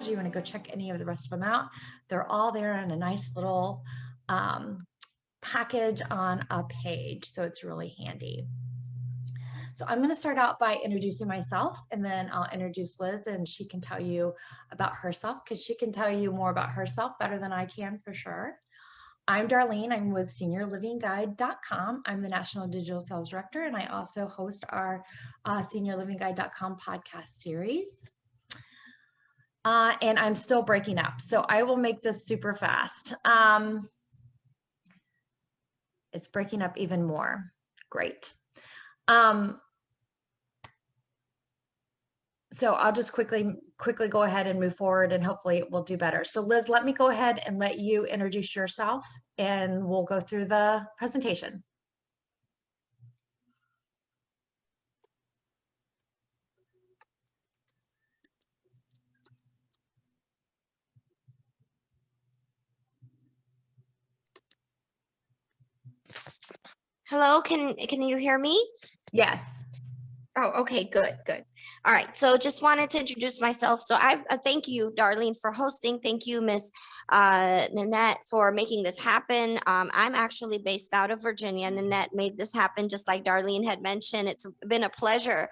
you want to go check any of the rest of them out, they're all there in a nice little package on a page. So it's really handy. So I'm going to start out by introducing myself, and then I'll introduce Liz, and she can tell you about herself, because she can tell you more about herself better than I can for sure. I'm Darlene. I'm with SeniorLivingGuide.com. I'm the National Digital Sales Director, and I also host our SeniorLivingGuide.com podcast series. And I'm still breaking up, so I will make this super fast. It's breaking up even more. Great. So I'll just quickly go ahead and move forward, and hopefully it will do better. So Liz, let me go ahead and let you introduce yourself, and we'll go through the presentation. Hello, can you hear me? Yes. Oh, okay, good. All right, so just wanted to introduce myself. So I thank you, Darlene, for hosting. Thank you, Miss Nanette, for making this happen. I'm actually based out of Virginia. Nanette made this happen, just like Darlene had mentioned. It's been a pleasure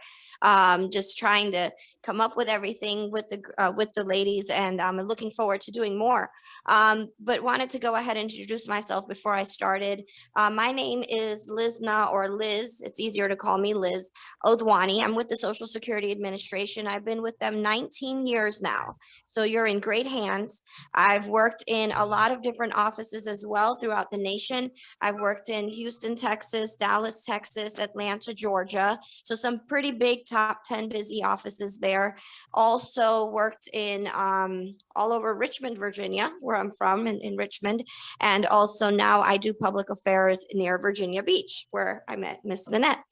just trying to come up with everything with the ladies, and I'm looking forward to doing more. But wanted to go ahead and introduce myself before I started. My name is Lizna, or Liz. It's easier to call me Liz Odhwani. I'm with the Social Security Administration. I've been with them 19 years now. So you're in great hands. I've worked in a lot of different offices as well throughout the nation. I've worked in Houston, Texas, Dallas, Texas, Atlanta, Georgia. So some pretty big top 10 busy offices there. Also worked in all over Richmond, Virginia, where I'm from, in Richmond. And also now I do public affairs near Virginia Beach, where I met Miss Nanette.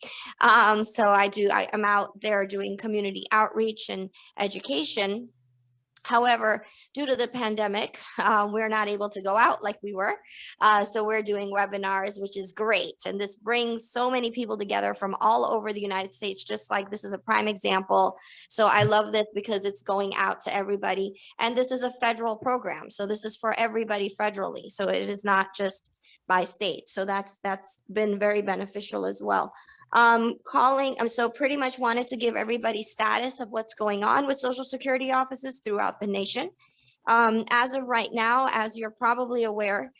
So I'm out there doing community outreach and education. However, due to the pandemic, we're not able to go out like we were. So we're doing webinars, which is great. And this brings so many people together from all over the United States, just like this is a prime example. So I love this because it's going out to everybody. And this is a federal program. So this is for everybody federally. So it is not just by state. So that's been very beneficial as well. So pretty much wanted to give everybody status of what's going on with Social Security offices throughout the nation. As of right now, as you're probably aware,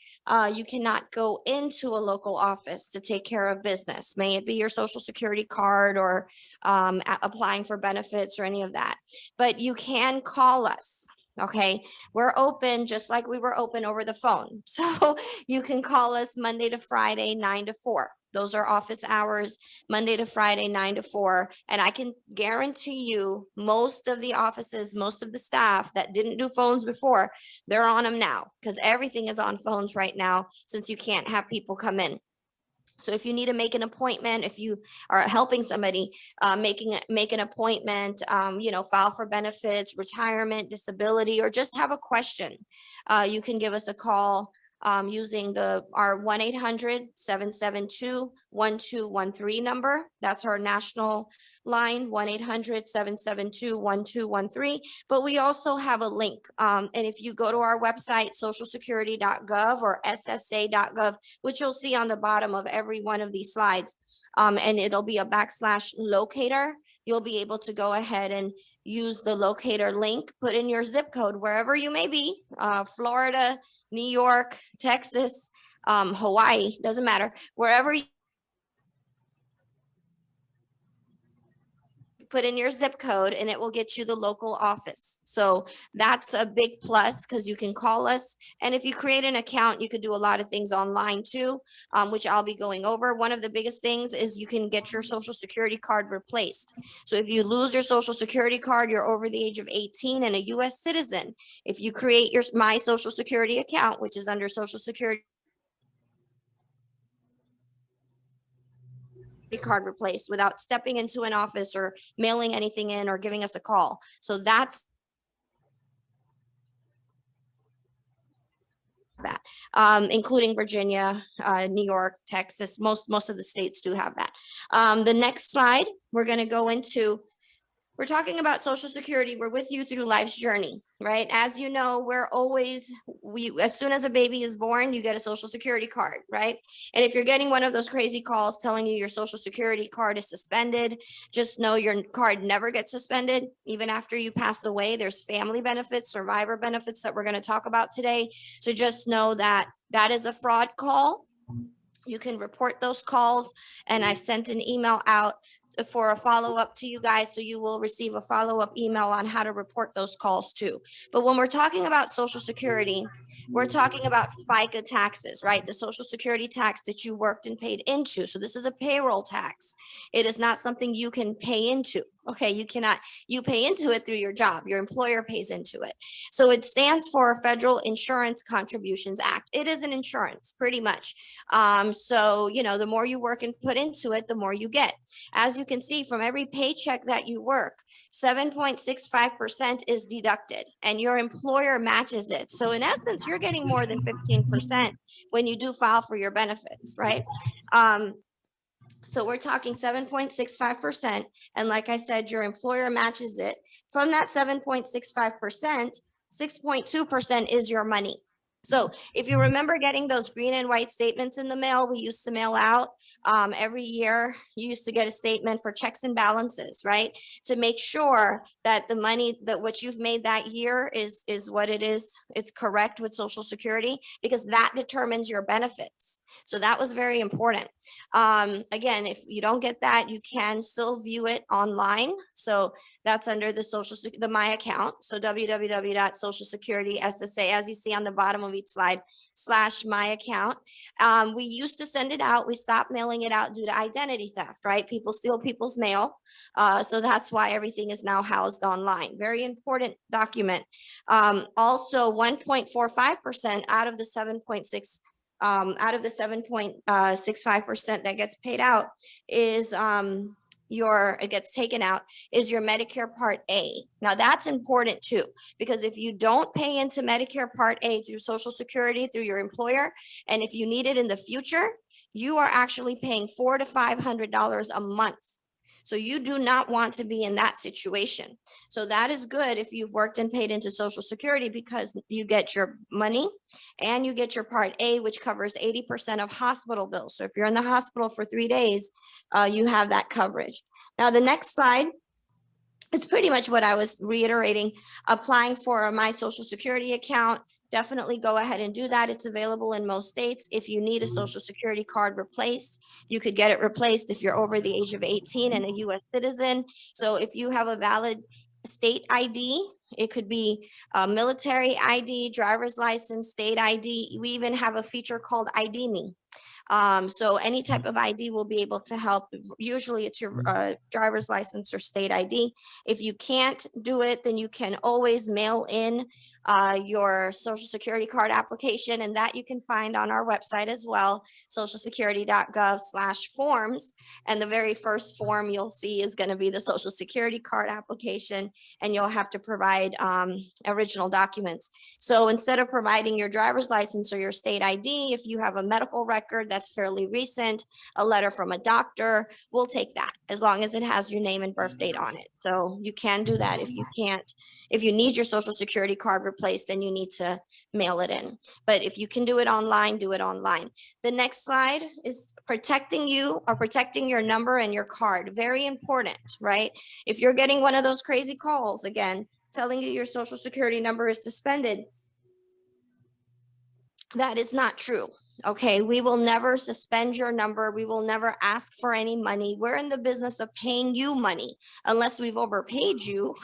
you cannot go into a local office to take care of business, may it be your Social Security card or applying for benefits or any of that, but you can call us. Okay, we're open just like we were open over the phone. So you can call us Monday to Friday, 9 to 4. Those are office hours, Monday to Friday, 9 to 4. And I can guarantee you most of the offices, most of the staff that didn't do phones before, they're on them now, because everything is on phones right now since you can't have people come in. So if you need to make an appointment, if you are helping somebody make an appointment, file for benefits, retirement, disability, or just have a question, you can give us a call using our 1-800-772-1213 number. That's our national line, 1-800-772-1213. But we also have a link. And if you go to our website, socialsecurity.gov or ssa.gov, which you'll see on the bottom of every one of these slides, and it'll be a /locator, you'll be able to go ahead and use the locator link, put in your zip code wherever you may be, Florida, New York, Texas, Hawaii, doesn't matter, wherever you put in your zip code, and it will get you the local office. So that's a big plus, because you can call us. And if you create an account, you could do a lot of things online too, which I'll be going over. One of the biggest things is you can get your Social Security card replaced. So if you lose your Social Security card, you're over the age of 18 and a US citizen. If you create your My Social Security account, which is under Social Security card replaced without stepping into an office or mailing anything in or giving us a call. So that's that, including Virginia, New York, Texas. Most of the states do have that. The next slide, we're going to go into we're talking about Social Security. We're with you through life's journey, right? As you know, as soon as a baby is born, you get a Social Security card, right? And if you're getting one of those crazy calls telling you your Social Security card is suspended, just know your card never gets suspended, even after you pass away. There's family benefits, survivor benefits that we're going to talk about today. So just know that that is a fraud call. You can report those calls, and I've sent an email out for a follow-up to you guys, so you will receive a follow-up email on how to report those calls too. But when we're talking about Social Security, we're talking about FICA taxes, right? The Social Security tax that you worked and paid into. So this is a payroll tax. It is not something you can pay into. Okay, you pay into it through your job. Your employer pays into it. So it stands for Federal Insurance Contributions Act. It is an insurance, pretty much. So, the more you work and put into it, the more you get. As you can see from every paycheck that you work, 7.65% is deducted and your employer matches it. So in essence, you're getting more than 15% when you do file for your benefits, right? So we're talking 7.65%. And like I said, your employer matches it. From that 7.65%, 6.2% is your money. So if you remember getting those green and white statements in the mail, we used to mail out every year. You used to get a statement for checks and balances, right? To make sure that the money, that what you've made that year is what it is. It's correct with Social Security, because that determines your benefits. So that was very important. Again, if you don't get that, you can still view it online. So that's under the My Account. So www.socialsecurity, as you see on the bottom of each slide, /My Account. We used to send it out. We stopped mailing it out due to identity theft, right? People steal people's mail. So that's why everything is now housed online. Very important document. Also 1.45% out of the 7.65% that gets paid out is it gets taken out is your Medicare Part A. Now that's important too, because if you don't pay into Medicare Part A through Social Security, through your employer, and if you need it in the future, you are actually paying $400 to $500 a month. So you do not want to be in that situation. So that is good if you've worked and paid into Social Security, because you get your money and you get your Part A, which covers 80% of hospital bills. So if you're in the hospital for 3 days, you have that coverage. Now, the next slide is pretty much what I was reiterating. Applying for my Social Security account, definitely go ahead and do that. It's available in most states. If you need a Social Security card replaced, you could get it replaced if you're over the age of 18 and a U.S. citizen. So if you have a valid state ID, it could be a military ID, driver's license, state ID. We even have a feature called ID Me. So any type of ID will be able to help. Usually it's your driver's license or state ID. If you can't do it, then you can always mail in your Social Security card application, and that you can find on our website as well, socialsecurity.gov/forms. And the very first form you'll see is going to be the Social Security card application, and you'll have to provide original documents. So instead of providing your driver's license or your state ID, if you have a medical record that's fairly recent, a letter from a doctor, we'll take that as long as it has your name and birth date on it. So you can do that. If you can't, if you need your Social Security card replaced, then you need to mail it in. But if you can do it online, do it online. The next slide is protecting you, or protecting your number and your card. Very important, right? If you're getting one of those crazy calls, again, telling you your Social Security number is suspended, that is not true. Okay, we will never suspend your number. We will never ask for any money. We're in the business of paying you money, unless we've overpaid you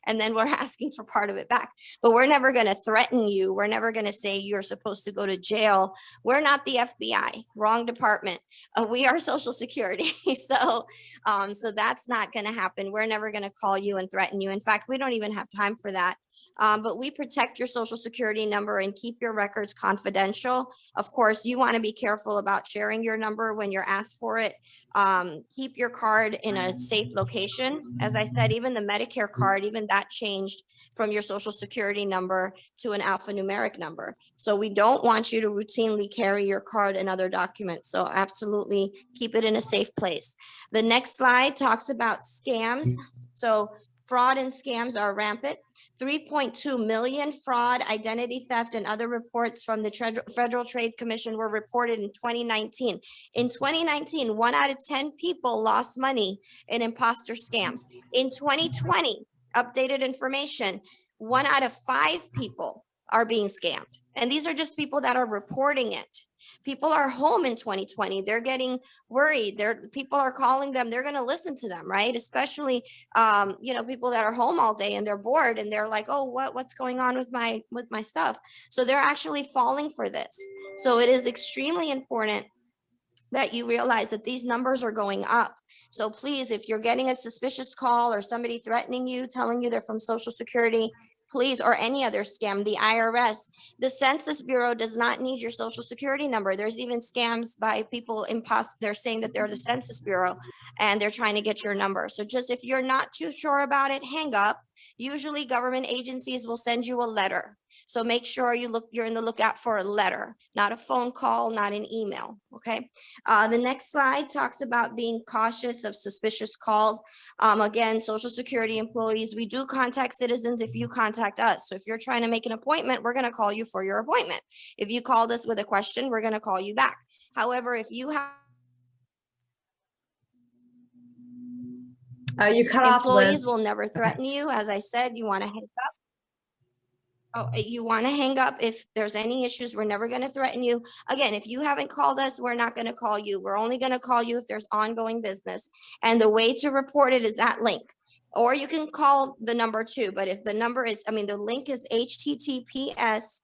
and then we're asking for part of it back. But we're never going to threaten you. We're never going to say you're supposed to go to jail. We're not the FBI, wrong department. We are Social Security. So that's not going to happen. We're never going to call you and threaten you. In fact, we don't even have time for that. But we protect your Social Security number and keep your records confidential. Of course, you want to be careful about sharing your number when you're asked for it. Keep your card in a safe location. As I said, even the Medicare card, even that changed from your Social Security number to an alphanumeric number. So we don't want you to routinely carry your card and other documents. So absolutely keep it in a safe place. The next slide talks about scams. So Fraud and scams are rampant. 3.2 million fraud, identity theft, and other reports from the Federal Trade Commission were reported in 2019. In 2019, 1 out of 10 people lost money in imposter scams. In 2020, updated information, 1 out of 5 people are being scammed. And these are just people that are reporting it. People are home in 2020. They're getting worried. People are calling them. They're going to listen to them, right? Especially, people that are home all day and they're bored and they're like, oh, what's going on with my stuff? So they're actually falling for this. So it is extremely important that you realize that these numbers are going up. So please, if you're getting a suspicious call or somebody threatening you, telling you they're from Social Security, please, or any other scam, the IRS, the Census Bureau does not need your Social Security number. There's even scams by people they're saying that they're the Census Bureau and they're trying to get your number. So just if you're not too sure about it, hang up. Usually government agencies will send you a letter. So make sure you're in the lookout for a letter, not a phone call, not an email. Okay. The next slide talks about being cautious of suspicious calls. Again, Social Security employees, we do contact citizens if you contact us. So if you're trying to make an appointment, we're going to call you for your appointment. If you called us with a question, we're going to call you back. However, if you have You cut off, employees Liz. will never threaten you. As I said, you want to hang up. Oh, you want to hang up if there's any issues. We're never going to threaten you. Again, if you haven't called us, we're not going to call you. We're only going to call you if there's ongoing business. And the way to report it is that link. Or you can call the number too. But if the number is, the link is https ://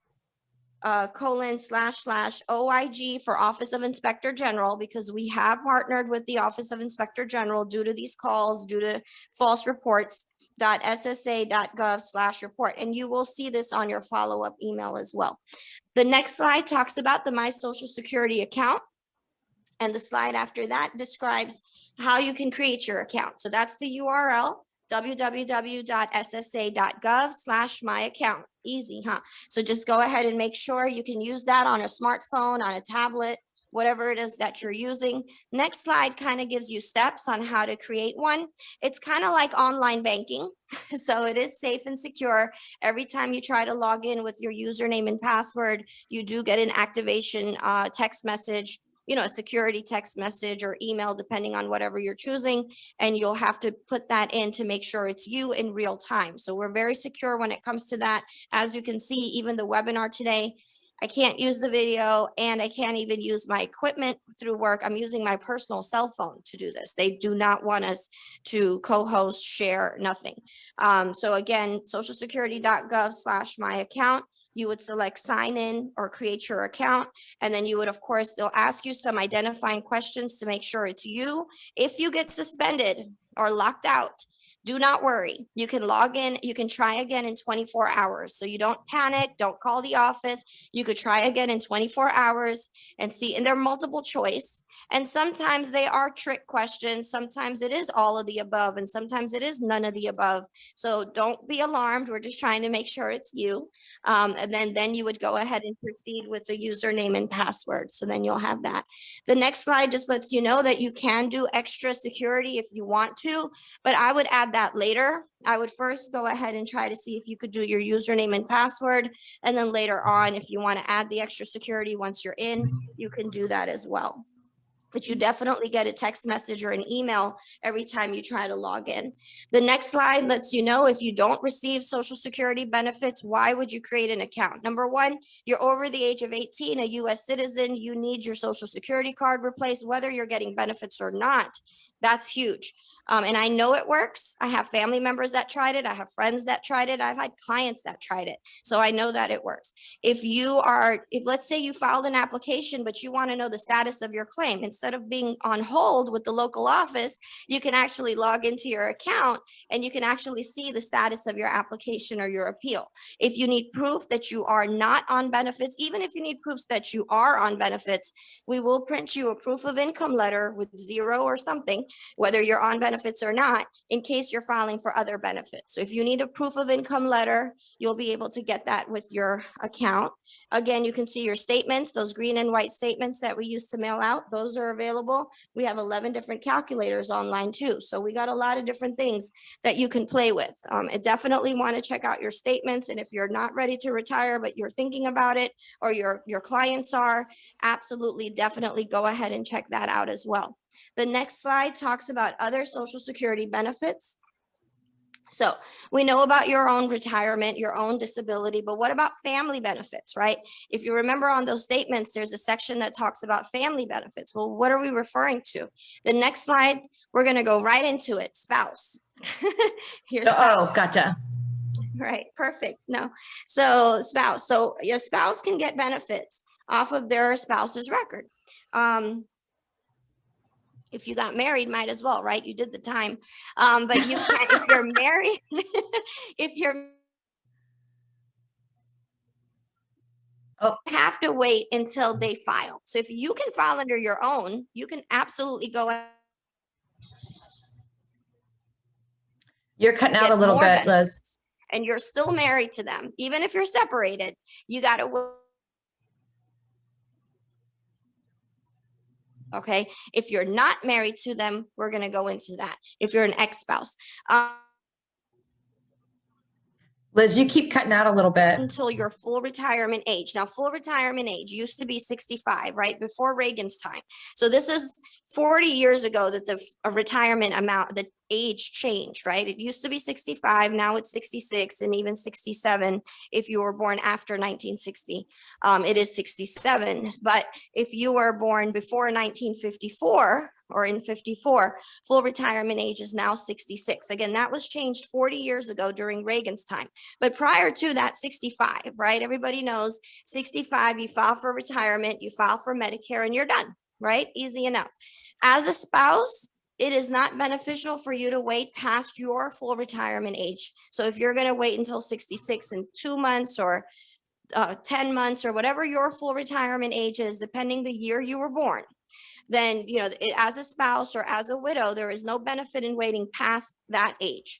for Office of Inspector General, because we have partnered with the Office of Inspector General due to these calls, due to false reports, .ssa.gov/report. And you will see this on your follow-up email as well. The next slide talks about the My Social Security account. And the slide after that describes how you can create your account. So that's the URL, www.ssa.gov/myaccount. Easy, huh? So just go ahead and make sure you can use that on a smartphone, on a tablet, whatever it is that you're using. Next slide kind of gives you steps on how to create one. It's kind of like online banking. So it is safe and secure. Every time you try to log in with your username and password, you do get an activation text message, a security text message or email, depending on whatever you're choosing. And you'll have to put that in to make sure it's you in real time. So we're very secure when it comes to that. As you can see, even the webinar today, I can't use the video and I can't even use my equipment through work. I'm using my personal cell phone to do this. They do not want us to co-host, share, nothing. So again, socialsecurity.gov/myaccount. You would select sign in or create your account. And then you would, of course, they'll ask you some identifying questions to make sure it's you. If you get suspended or locked out, do not worry. You can log in. You can try again in 24 hours. So you don't panic. Don't call the office. You could try again in 24 hours and see. And they're multiple choice. And sometimes they are trick questions. Sometimes it is all of the above. And sometimes it is none of the above. So don't be alarmed. We're just trying to make sure it's you. And then you would go ahead and proceed with the username and password. So then you'll have that. The next slide just lets you know that you can do extra security if you want to, but I would add that later. I would first go ahead and try to see if you could do your username and password. And then later on, if you want to add the extra security once you're in, you can do that as well. But you definitely get a text message or an email every time you try to log in. The next slide lets you know if you don't receive Social Security benefits, why would you create an account? Number one, you're over the age of 18, a US citizen, you need your Social Security card replaced, whether you're getting benefits or not. That's huge. And I know it works. I have family members that tried it. I have friends that tried it. I've had clients that tried it. So I know that it works. If let's say you filed an application, but you want to know the status of your claim, instead of being on hold with the local office, you can actually log into your account and you can actually see the status of your application or your appeal. If you need proof that you are not on benefits, even if you need proofs that you are on benefits, we will print you a proof of income letter with 0 or something, whether you're on benefits or not, in case you're filing for other benefits. So if you need a proof of income letter, you'll be able to get that with your account. Again, you can see your statements, those green and white statements that we used to mail out, those are available. We have 11 different calculators online too. So we got a lot of different things that you can play with. I definitely want to check out your statements. And if you're not ready to retire, but you're thinking about it, or your clients are, absolutely, definitely go ahead and check that out as well. The next slide talks about other Social Security benefits. So we know about your own retirement, your own disability, but what about family benefits, right? If you remember on those statements, there's a section that talks about family benefits. Well, what are we referring to? The next slide, we're going to go right into it. Spouse. Your spouse. Oh, gotcha. Right, perfect. No, so spouse. So your spouse can get benefits off of their spouse's record. If you got married, might as well, right? You did the time. But you can't, if you're married, if you're, have to wait until they file. So if you can file under your own, you can absolutely go ahead. You're cutting out a little bit, Liz. And you're still married to them. Even if you're separated, you got to wait. Okay, if you're not married to them, we're going to go into that. If you're an ex-spouse. Liz, you keep cutting out a little bit. Until your full retirement age. Now, full retirement age used to be 65, right? Before Reagan's time. So this is 40 years ago that the retirement amount, the age changed, right? It used to be 65, now it's 66 and even 67 if you were born after 1960. It is 67, but if you were born before 1954 or in 54, full retirement age is now 66. Again, that was changed 40 years ago during Reagan's time. But prior to that, 65, right? Everybody knows 65, you file for retirement, you file for Medicare, and you're done, right? Easy enough. As a spouse, it is not beneficial for you to wait past your full retirement age. So if you're going to wait until 66 in 2 months or 10 months or whatever your full retirement age is, depending the year you were born, then, you know, as a spouse or as a widow, there is no benefit in waiting past that age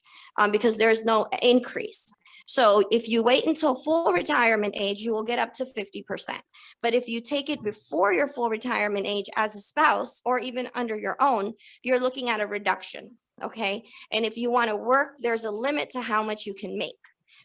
because there's no increase. So if you wait until full retirement age, you will get up to 50%. But if you take it before your full retirement age as a spouse or even under your own, you're looking at a reduction, okay? And if you want to work, there's a limit to how much you can make.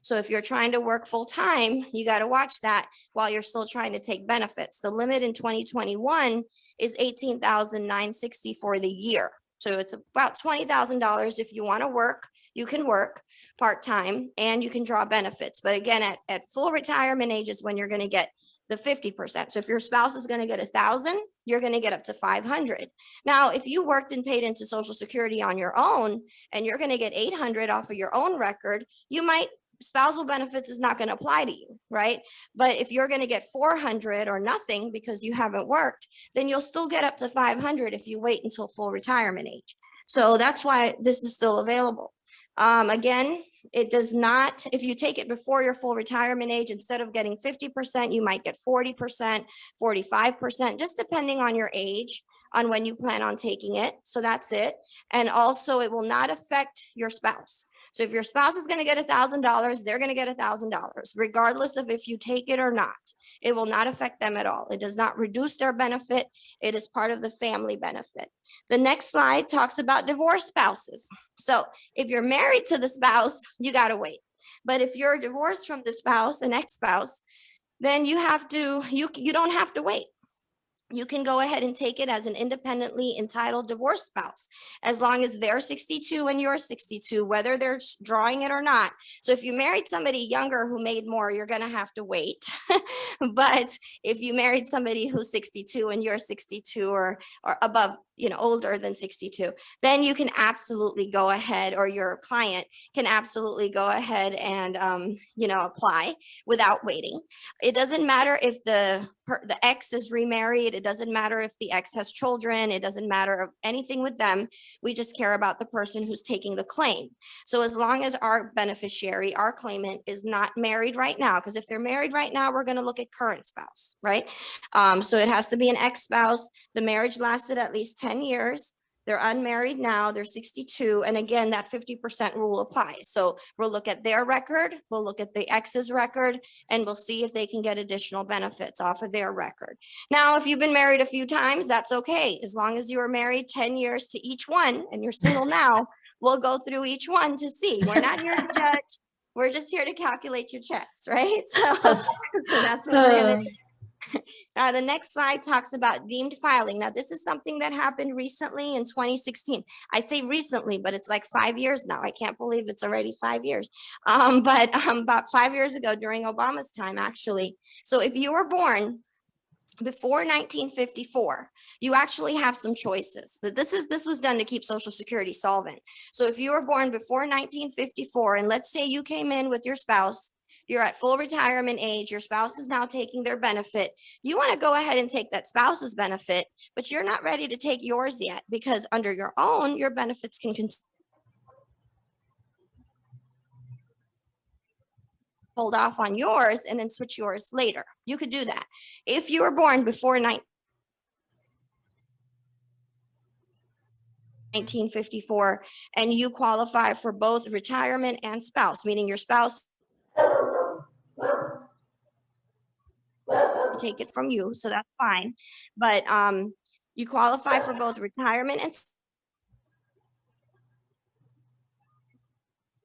So if you're trying to work full time, you got to watch that while you're still trying to take benefits. The limit in 2021 is $18,960 for the year. So it's about $20,000 if you want to work. You can work part-time and you can draw benefits. But again, at full retirement age is when you're going to get the 50%. So if your spouse is going to get 1,000, you're going to get up to 500. Now, if you worked and paid into Social Security on your own and you're going to get 800 off of your own record, you might, spousal benefits is not going to apply to you, right? But if you're going to get 400 or nothing because you haven't worked, then you'll still get up to 500 if you wait until full retirement age. So that's why this is still available. Again, it does not, if you take it before your full retirement age, instead of getting 50%, you might get 40%, 45%, just depending on your age, on when you plan on taking it. So that's it. And also it will not affect your spouse. So if your spouse is going to get $1,000, they're going to get $1,000, regardless of if you take it or not. It will not affect them at all. It does not reduce their benefit. It is part of the family benefit. The next slide talks about divorced spouses. So if you're married to the spouse, you got to wait. But if you're divorced from the spouse, an ex-spouse, then you don't have to wait. You can go ahead and take it as an independently entitled divorced spouse, as long as they're 62 and you're 62, whether they're drawing it or not. So if you married somebody younger who made more, you're going to have to wait. But if you married somebody who's 62 and you're 62 or above, older than 62, then you can absolutely go ahead, or your client can absolutely go ahead and, apply without waiting. It doesn't matter if the ex is remarried. It doesn't matter if the ex has children. It doesn't matter anything with them. We just care about the person who's taking the claim. So as long as our beneficiary, our claimant, is not married right now, because if they're married right now, we're going to look at current spouse, right? So it has to be an ex-spouse. The marriage lasted at least 10 years. they're unmarried now, they're 62. And again, that 50% rule applies. So we'll look at their record, we'll look at the ex's record, and we'll see if they can get additional benefits off of their record. Now, if you've been married a few times, that's okay. As long as you were married 10 years to each one and you're single now, we'll go through each one to see. We're not here to judge. We're just here to calculate your checks, right? So that's what we're going to do. The next slide talks about deemed filing. Now, this is something that happened recently in 2016. I say recently, but it's like 5 years now. I can't believe it's already 5 years. But about 5 years ago during Obama's time, actually. So if you were born before 1954, you actually have some choices. This was done to keep Social Security solvent. So if you were born before 1954, and let's say you came in with your spouse, you're at full retirement age, your spouse is now taking their benefit, you want to go ahead and take that spouse's benefit, but you're not ready to take yours yet, because under your own, your benefits can hold off on yours and then switch yours later. You could do that. If you were born before 1954 and you qualify for both retirement and spouse, meaning your spouse take it from you, so that's fine. But you qualify for both retirement and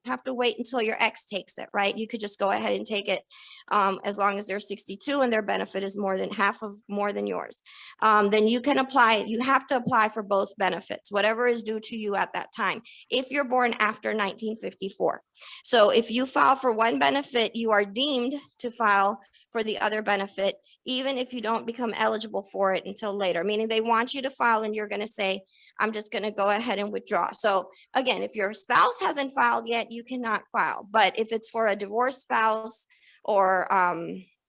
have to wait until your ex takes it, right? You could just go ahead and take it as long as they're 62 and their benefit is more than yours. Then you can apply, you have to apply for both benefits, whatever is due to you at that time, if you're born after 1954. So if you file for one benefit, you are deemed to file for the other benefit, even if you don't become eligible for it until later, meaning they want you to file and you're going to say, I'm just going to go ahead and withdraw. So again, if your spouse hasn't filed yet, you cannot file. But if it's for a divorced spouse or,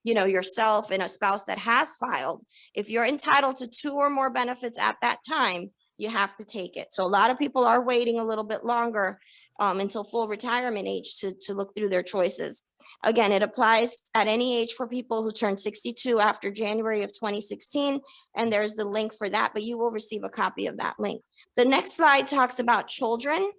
yourself and a spouse that has filed, if you're entitled to 2 or more benefits at that time, you have to take it. So a lot of people are waiting a little bit longer until full retirement age to look through their choices. Again, it applies at any age for people who turn 62 after January of 2016, and there's the link for that, but you will receive a copy of that link. The next slide talks about children.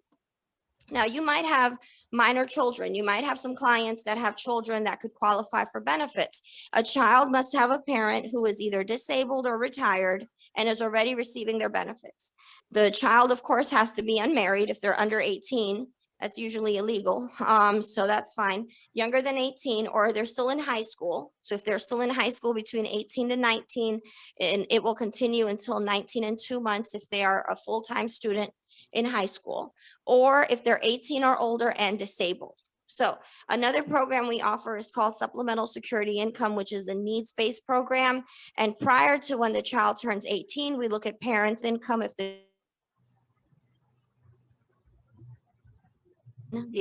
Now, you might have minor children. You might have some clients that have children that could qualify for benefits. A child must have a parent who is either disabled or retired and is already receiving their benefits. The child, of course, has to be unmarried. If they're under 18, that's usually illegal. So that's fine. Younger than 18, or they're still in high school. So if they're still in high school between 18 to 19, and it will continue until 19 and 2 months if they are a full-time student in high school, or if they're 18 or older and disabled. So another program we offer is called Supplemental Security Income, which is a needs-based program. And prior to when the child turns 18, we look at parents' income. If the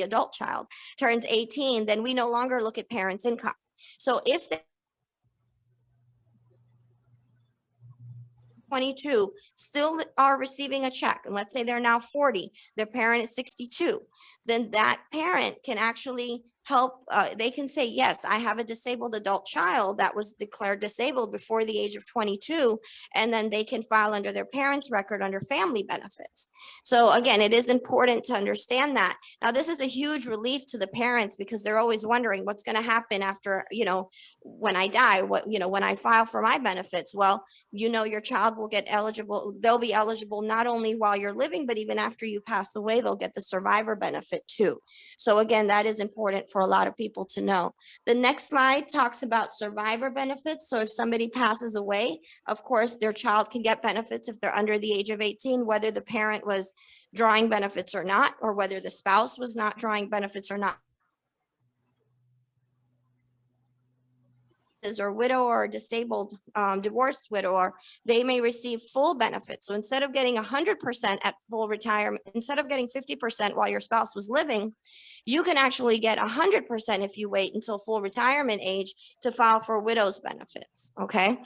adult child turns 18, then we no longer look at parents' income. So if they 22 still are receiving a check, and let's say they're now 40, their parent is 62, then that parent can actually help. They can say, yes, I have a disabled adult child that was declared disabled before the age of 22, and then they can file under their parents' record under family benefits. So again, it is important to understand that. Now, this is a huge relief to the parents because they're always wondering what's going to happen after, when I die, when I file for my benefits. Well, your child will get eligible. They'll be eligible not only while you're living, but even after you pass away, they'll get the survivor benefit too. So again, that is important for a lot of people to know. The next slide talks about survivor benefits. So if somebody passes away, of course, their child can get benefits if they're under the age of 18, whether the parent was drawing benefits or not, or whether the spouse was not drawing benefits or not. Or widow or disabled divorced widower, they may receive full benefits. So instead of getting 100% at full retirement, instead of getting 50% while your spouse was living, you can actually get 100% if you wait until full retirement age to file for widow's benefits. Okay.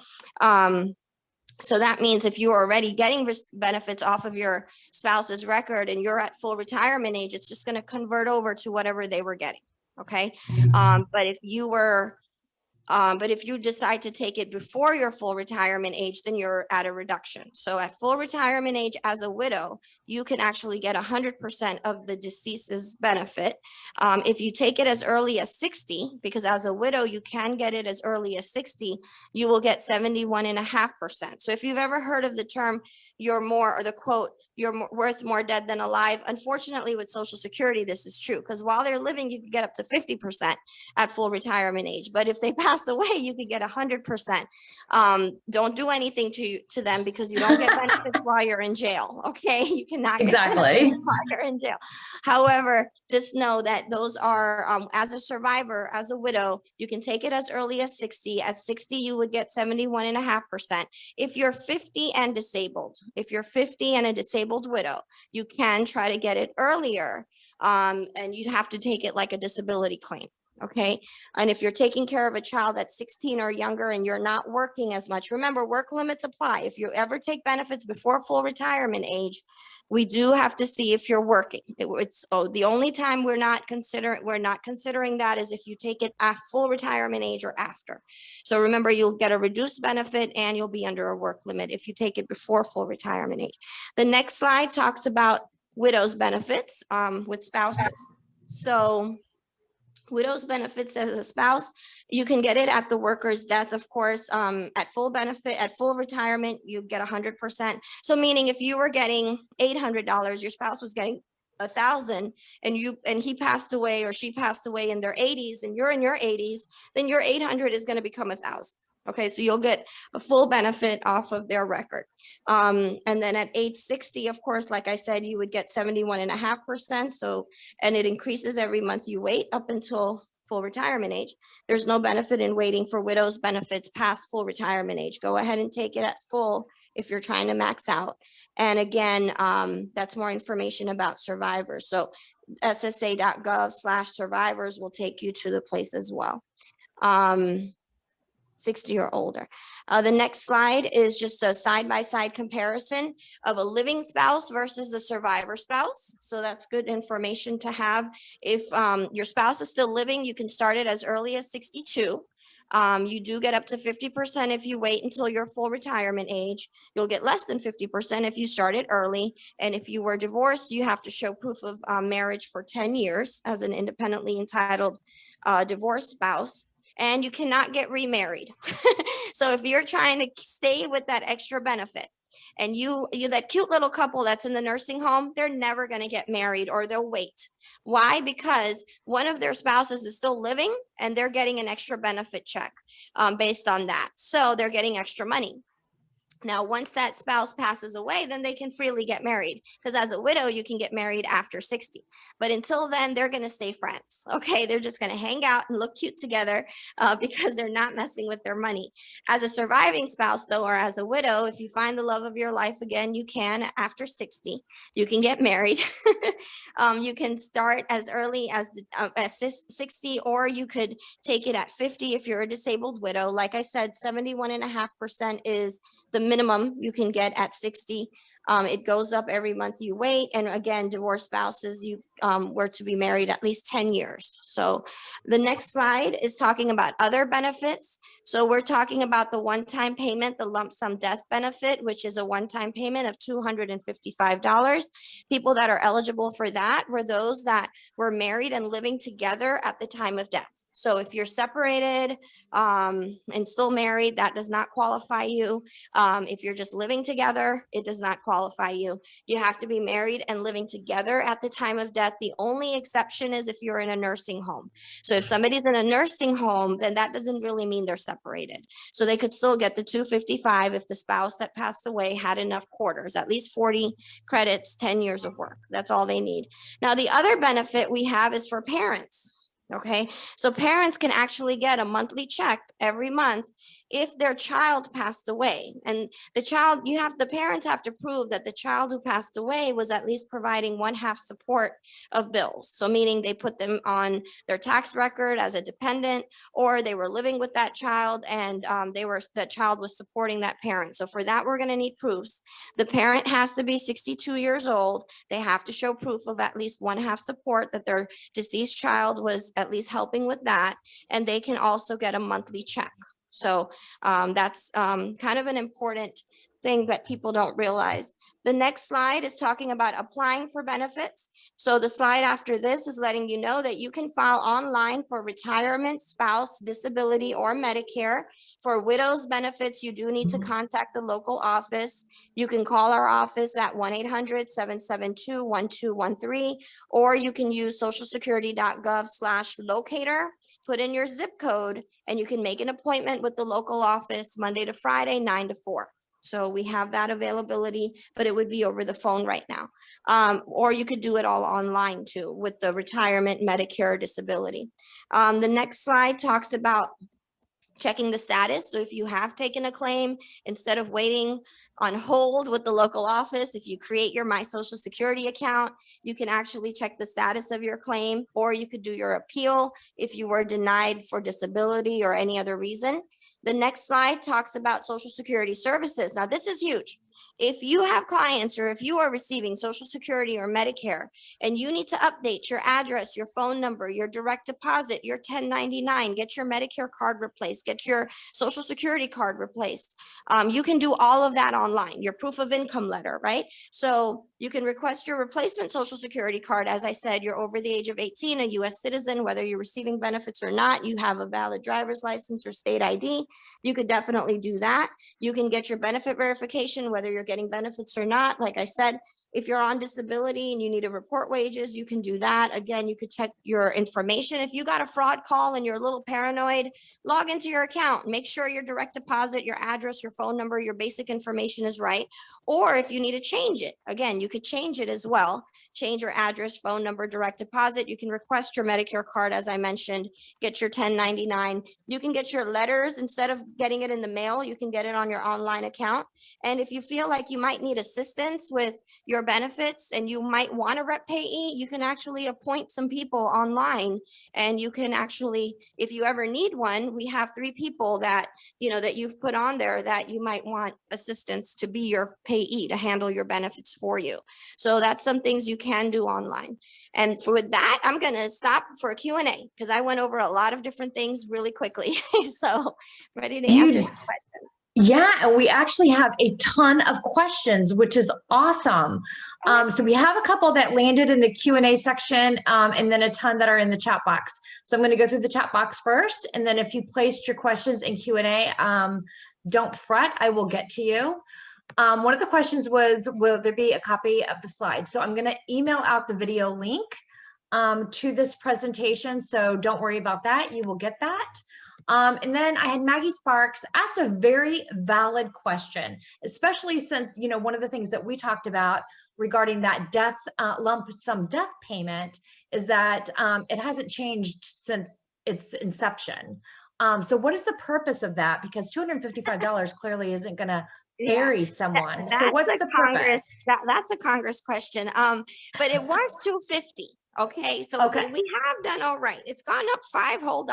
So that means if you're already getting benefits off of your spouse's record and you're at full retirement age, it's just going to convert over to whatever they were getting. Okay. But if you were But if you decide to take it before your full retirement age, then you're at a reduction. So at full retirement age as a widow, you can actually get 100% of the deceased's benefit. If you take it as early as 60, because as a widow, you can get it as early as 60, you will get 71.5%. So if you've ever heard of the term, you're more, or the quote, worth more dead than alive, unfortunately with Social Security, this is true, because while they're living, you can get up to 50% at full retirement age. But if they pass away, you could get 100%. Don't do anything to them, because you don't get benefits while you're in jail. Okay, you cannot get Exactly. benefits while you're in jail. However, just know that those are, as a survivor, as a widow, you can take it as early as 60. At 60, you would get 71.5%. If you're 50 and disabled, if you're 50 and a disabled widow, you can try to get it earlier, and you'd have to take it like a disability claim. Okay. And if you're taking care of a child that's 16 or younger and you're not working as much, remember, work limits apply. If you ever take benefits before full retirement age, we do have to see if you're working. The only time we're not considering that is if you take it at full retirement age or after. So remember, you'll get a reduced benefit and you'll be under a work limit if you take it before full retirement age. The next slide talks about widows benefits with spouses. So widow's benefits as a spouse, you can get it at the worker's death, of course. At full benefit, at full retirement, you get 100%. So meaning if you were getting $800, your spouse was getting 1,000, and he passed away or she passed away in their 80s, and you're in your 80s, then your 800 is going to become 1,000. Okay, so you'll get a full benefit off of their record. And then at age 60, of course, like I said, you would get 71.5%. So, and it increases every month you wait up until full retirement age. There's no benefit in waiting for widows benefits past full retirement age. Go ahead and take it at full if you're trying to max out. And again, that's more information about survivors. So ssa.gov/survivors will take you to the place as well. 60 or older. The next slide is just a side-by-side comparison of a living spouse versus a survivor spouse. So that's good information to have. If your spouse is still living, you can start it as early as 62. You do get up to 50% if you wait until your full retirement age. You'll get less than 50% if you start it early. And if you were divorced, you have to show proof of marriage for 10 years as an independently entitled divorced spouse. And you cannot get remarried. So if you're trying to stay with that extra benefit, and you that cute little couple that's in the nursing home, they're never going to get married, or they'll wait. Why? Because one of their spouses is still living and they're getting an extra benefit check based on that. So they're getting extra money. Now, once that spouse passes away, then they can freely get married, because as a widow, you can get married after 60. But until then, they're going to stay friends. Okay, they're just going to hang out and look cute together because they're not messing with their money. As a surviving spouse, though, or as a widow, if you find the love of your life again, you can after 60. You can get married. You can start as early as 60, or you could take it at 50 if you're a disabled widow. Like I said, 71.5% is the minimum you can get at 60. It goes up every month you wait. And again, divorced spouses, you were to be married at least 10 years. So the next slide is talking about other benefits. So we're talking about the one-time payment, the lump sum death benefit, which is a one-time payment of $255. People that are eligible for that were those that were married and living together at the time of death. So if you're separated and still married, that does not qualify you. If you're just living together, it does not qualify you. You have to be married and living together at the time of death. The only exception is if you're in a nursing home. So if somebody's in a nursing home, then that doesn't really mean they're separated. So they could still get the $255 if the spouse that passed away had enough quarters, at least 40 credits, 10 years of work. That's all they need. Now, the other benefit we have is for parents. Okay, so parents can actually get a monthly check every month if their child passed away. And the parents have to prove that the child who passed away was at least providing 1/2 support of bills. So meaning they put them on their tax record as a dependent, or they were living with that child and the child was supporting that parent. So for that, we're going to need proofs. The parent has to be 62 years old. They have to show proof of at least 1/2 support, that their deceased child was at least helping with that. And they can also get a monthly check. So that's kind of an important thing that people don't realize. The next slide is talking about applying for benefits. So the slide after this is letting you know that you can file online for retirement, spouse, disability, or Medicare. For widows benefits, you do need to contact the local office. You can call our office at 1-800-772-1213, or you can use socialsecurity.gov/locator, put in your zip code, and you can make an appointment with the local office Monday to Friday, 9 to 4. So we have that availability, but it would be over the phone right now. Or you could do it all online too with the retirement, Medicare, disability. The next slide talks about checking the status. So if you have taken a claim, instead of waiting on hold with the local office, if you create your My Social Security account, you can actually check the status of your claim, or you could do your appeal if you were denied for disability or any other reason. The next slide talks about Social Security services. Now, this is huge. If you have clients or if you are receiving Social Security or Medicare and you need to update your address, your phone number, your direct deposit, your 1099, get your Medicare card replaced, get your Social Security card replaced, you can do all of that online, your proof of income letter, right? So you can request your replacement Social Security card. As I said, you're over the age of 18, a US citizen, whether you're receiving benefits or not, you have a valid driver's license or state ID, you could definitely do that. You can get your benefit verification, whether you're getting benefits or not. Like I said, if you're on disability and you need to report wages, you can do that. Again, you could check your information. If you got a fraud call and you're a little paranoid, log into your account, make sure your direct deposit, your address, your phone number, your basic information is right. Or if you need to change it, again, you could change it as well. Change your address, phone number, direct deposit. You can request your Medicare card, as I mentioned, get your 1099. You can get your letters instead of getting it in the mail. You can get it on your online account. And if you feel like you might need assistance with your benefits and you might want a rep payee, you can actually appoint some people online, and you can actually, if you ever need one, we have 3 people that that you've put on there that you might want assistance to be your payee, to handle your benefits for you. So that's some things you can do online. And for that, I'm going to stop for a Q&A because I went over a lot of different things really quickly. So ready to answer some questions. Yeah, and we actually have a ton of questions, which is awesome. So we have a couple that landed in the Q&A section, and then a ton that are in the chat box. So I'm going to go through the chat box first, and then if you placed your questions in Q&A, don't fret, I will get to you. One of the questions was, will there be a copy of the slides? So I'm going to email out the video link to this presentation, so don't worry about that. You will get that. And then I had Maggie Sparks ask a very valid question, especially since, one of the things that we talked about regarding that death lump sum death payment is that it hasn't changed since its inception. So what is the purpose of that? Because $255 clearly isn't going to bury someone. So what's the purpose? That's a Congress question. But it was $250. Okay, so we have done all right. It's gone up $5 whole.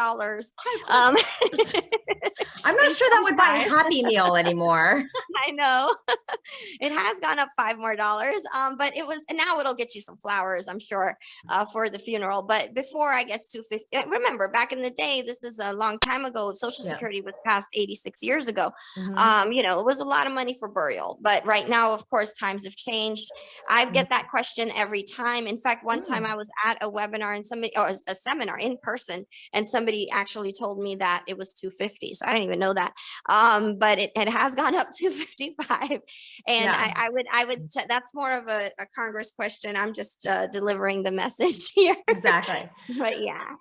I'm not sure that would buy a Happy Meal anymore. I know. It has gone up $5 more, but now it'll get you some flowers, I'm sure, for the funeral. But before, I guess $250. Remember, back in the day, this is a long time ago. Social Security was passed 86 years ago. It was a lot of money for burial. But right now, of course, times have changed. I get that question every time. In fact, one time I was at a webinar and a seminar in person, and somebody actually told me that it was $250. So I didn't even know that. But it has gone up to $55. And I would that's more of a Congress question. I'm just delivering the message here. Exactly. But yeah.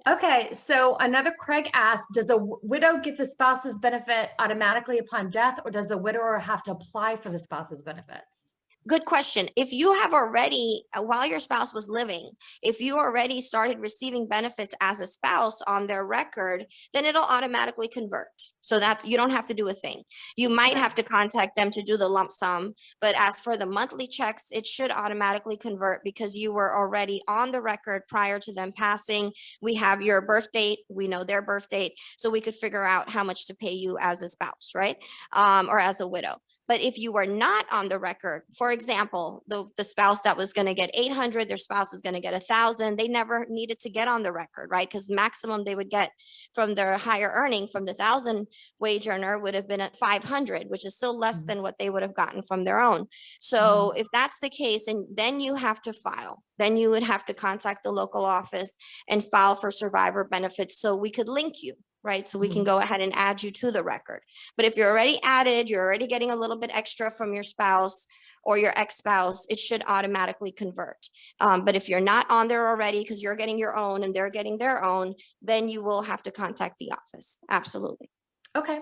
Okay, so another Craig asked, does a widow get the spouse's benefit automatically upon death, or does the widower have to apply for the spouse's benefits? Good question. If you have already, while your spouse was living, if you already started receiving benefits as a spouse on their record, then it'll automatically convert. So you don't have to do a thing. You might have to contact them to do the lump sum, but as for the monthly checks, it should automatically convert because you were already on the record prior to them passing. We have your birth date, we know their birth date, so we could figure out how much to pay you as a spouse, right? Or as a widow. But if you were not on the record, for example, the spouse that was going to get 800, their spouse is going to get 1,000, they never needed to get on the record, right? Because maximum they would get from their higher earning from the 1,000 wage earner would have been at 500, which is still less than what they would have gotten from their own. So if that's the case, and then you have to file, then you would have to contact the local office and file for survivor benefits so we could link you, right? So we can go ahead and add you to the record. But if you're already added, you're already getting a little bit extra from your spouse or your ex-spouse, it should automatically convert. But if you're not on there already because you're getting your own and they're getting their own, then you will have to contact the office. Absolutely. Okay.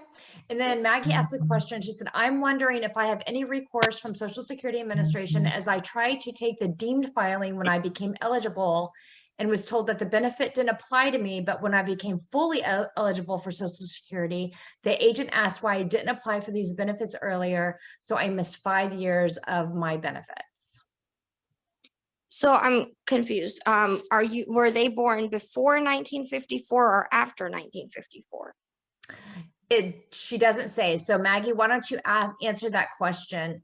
And then Maggie asked a question. She said, I'm wondering if I have any recourse from Social Security Administration as I tried to take the deemed filing when I became eligible and was told that the benefit didn't apply to me. But when I became fully eligible for Social Security, the agent asked why I didn't apply for these benefits earlier. So I missed 5 years of my benefits. So I'm confused. Were they born before 1954 or after 1954? She doesn't say. So Maggie, why don't you answer that question?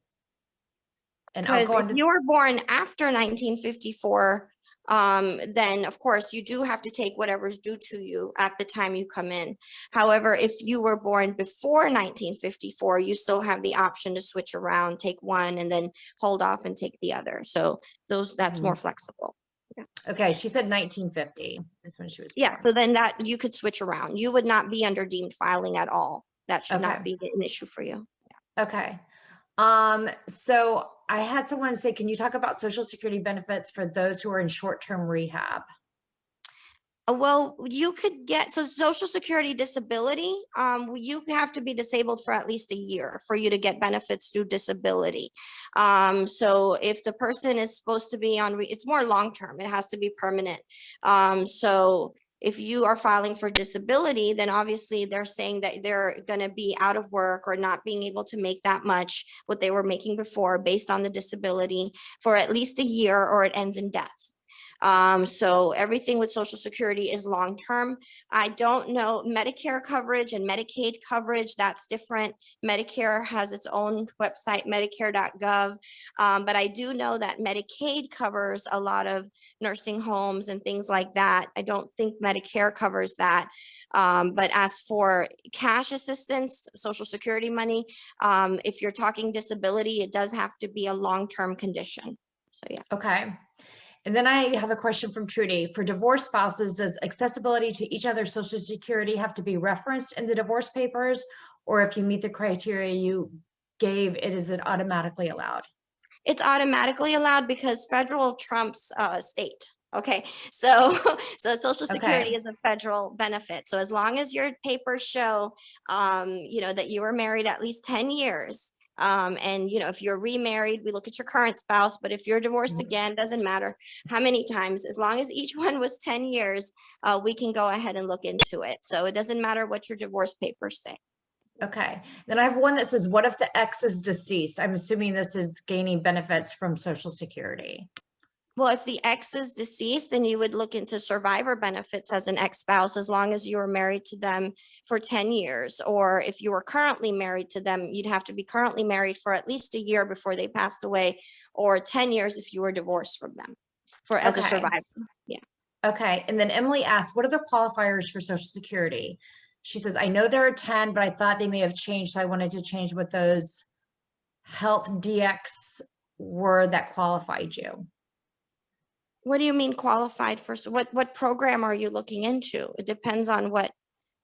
And I'll Because go on if to you were born after 1954, then of course you do have to take whatever's due to you at the time you come in. However, if you were born before 1954, you still have the option to switch around, take one and then hold off and take the other. So that's more flexible. Okay, she said 1950 is when she was born. Yeah, so then that you could switch around. You would not be under deemed filing at all. That should not be an issue for you. Okay. So I had someone say, can you talk about Social Security benefits for those who are in short-term rehab? Well, you could get, so Social Security disability, you have to be disabled for at least a year for you to get benefits through disability. So if the person is supposed to be on, it's more long-term, it has to be permanent. So if you are filing for disability, then obviously they're saying that they're going to be out of work or not being able to make that much what they were making before based on the disability for at least a year, or it ends in death. So everything with Social Security is long-term. I don't know Medicare coverage and Medicaid coverage, that's different. Medicare has its own website, medicare.gov. But I do know that Medicaid covers a lot of nursing homes and things like that. I don't think Medicare covers that. But as for cash assistance, Social Security money, if you're talking disability, it does have to be a long-term condition. So yeah. Okay. And then I have a question from Trudy. For divorced spouses, does accessibility to each other's Social Security have to be referenced in the divorce papers? Or if you meet the criteria you gave, is it automatically allowed? It's automatically allowed because federal trumps state. Okay, so Social Security is a federal benefit. So as long as your papers show, that you were married at least 10 years, and if you're remarried, we look at your current spouse, but if you're divorced again, doesn't matter how many times, as long as each one was 10 years, we can go ahead and look into it. So it doesn't matter what your divorce papers say. Okay. Then I have one that says, what if the ex is deceased? I'm assuming this is gaining benefits from Social Security. Well, if the ex is deceased, then you would look into survivor benefits as an ex-spouse, as long as you were married to them for 10 years. Or if you were currently married to them, you'd have to be currently married for at least a year before they passed away, or 10 years if you were divorced from them as a survivor. Yeah. Okay. And then Emily asked, what are the qualifiers for Social Security? She says, I know there are 10, but I thought they may have changed. So I wanted to change what those health DX were that qualified you. What do you mean qualified for? What program are you looking into? It depends on what.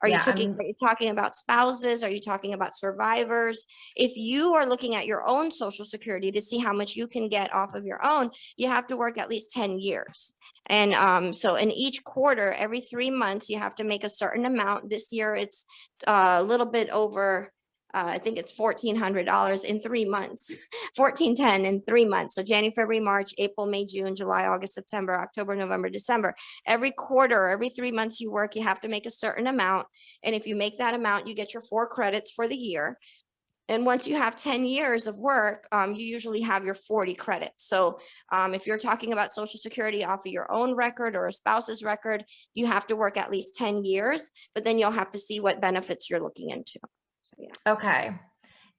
Are you talking about spouses? Are you talking about survivors? If you are looking at your own Social Security to see how much you can get off of your own, you have to work at least 10 years. And so in each quarter, every 3 months, you have to make a certain amount. This year, it's a little bit over I think it's $1,400 in 3 months, 1410 in 3 months. So January, February, March, April, May, June, July, August, September, October, November, December. Every quarter, every 3 months you work, you have to make a certain amount. And if you make that amount, you get your 4 credits for the year. And once you have 10 years of work, you usually have your 40 credits. So if you're talking about Social Security off of your own record or a spouse's record, you have to work at least 10 years, but then you'll have to see what benefits you're looking into. So yeah. Okay.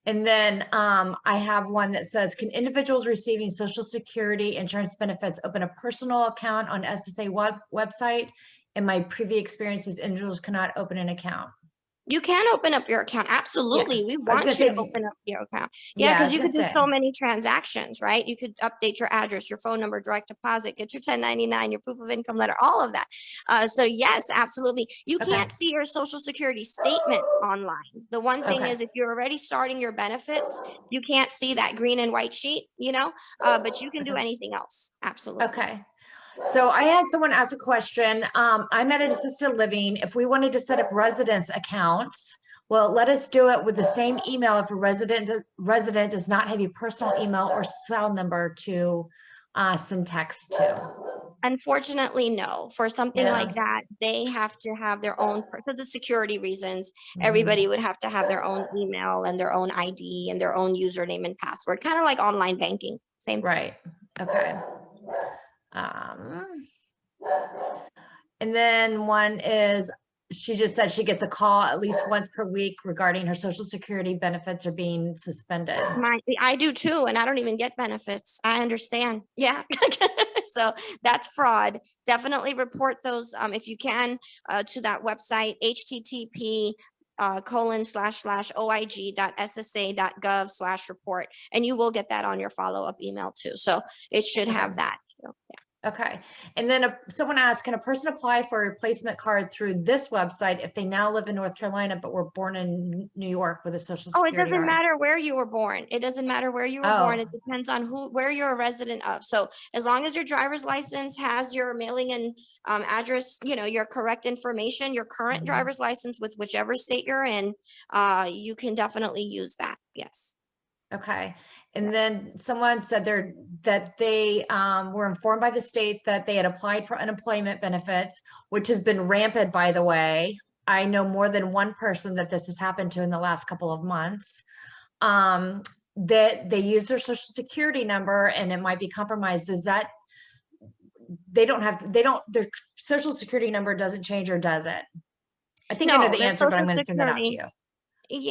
And then I have one that says, can individuals receiving Social Security insurance benefits open a personal account on SSA website? In my previous experiences, individuals cannot open an account. You can open up your account. Absolutely. Yeah. We I was want gonna you say, to open up your account. Yeah, yeah, I because was you gonna could do say, so many transactions, right? You could update your address, your phone number, direct deposit, get your 1099, your proof of income letter, all of that. So yes, absolutely. You okay, can't see your Social Security statement online. The one thing okay, is if you're already starting your benefits, you can't see that green and white sheet, but you can do okay, anything else. Absolutely. okay. So I had someone ask a question. I'm at an assisted living. If we wanted to set up residence accounts, well, let us do it with the same email if a resident does not have a personal email or cell number to send text to. Unfortunately, no. For something Yeah. like that, they have to have their own, because of security reasons, Mhm. everybody would have to have their own email and their own ID and their own username and password, kind of like online banking. Same thing. Right. Okay. Um, and then one is she just said she gets a call at least once per week regarding her Social Security benefits are being suspended. I do too, and I don't even get benefits. I understand. Yeah. So that's fraud. Definitely report those if you can to that website, http ://oig.ssa.gov/report, and you will get that on your follow-up email too. So it should Okay. have that. So, yeah. Okay. And then someone asked, can a person apply for a replacement card through this website if they now live in North Carolina but were born in New York with a Social Oh, it Security doesn't card? matter where you were born. It doesn't matter where you were born. Oh, It depends on where you're a resident of. So as long as your driver's license has your mailing and address, your correct information, your current mhm. driver's license with whichever state you're in, you can definitely use that. Yes. Okay. Yeah. And then someone said that they were informed by the state that they had applied for unemployment benefits, which has been rampant, by the way. I know more than one person that this has happened to in the last couple of months. That they use their Social Security number and it might be compromised. Is that their Social Security number doesn't change, or does it? I think I know No, the the answer, but I'm Social going to send that out to Security. you.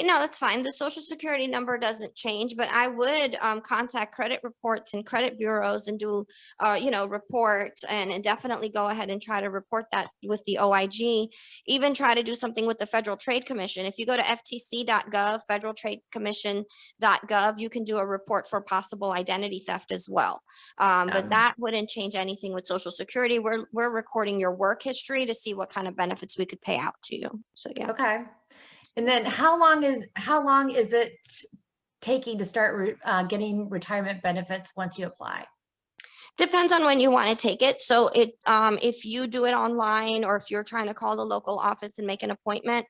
That's fine. The Social Security number doesn't change, but I would contact credit reports and credit bureaus and do, report and definitely go ahead and try to report that with the OIG. Even try to do something with the Federal Trade Commission. If you go to ftc.gov, federaltradeCommission.gov, you can do a report for possible identity theft as well. But that wouldn't change anything with Social Security. We're recording your work history to see what kind of benefits we could pay out to you. So yeah. Okay. And then how long is it taking to start getting retirement benefits once you apply? Depends on when you want to take it. So if you do it online or if you're trying to call the local office and make an appointment,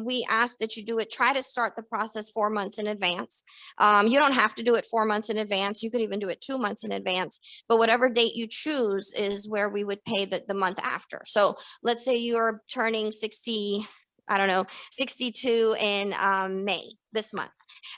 we ask that you try to start the process 4 months in advance. You don't have to do it 4 months in advance. You could even do it 2 months in advance, but whatever date you choose is where we would pay the month after. So let's say you're turning 60, I don't know, 62 in May this month.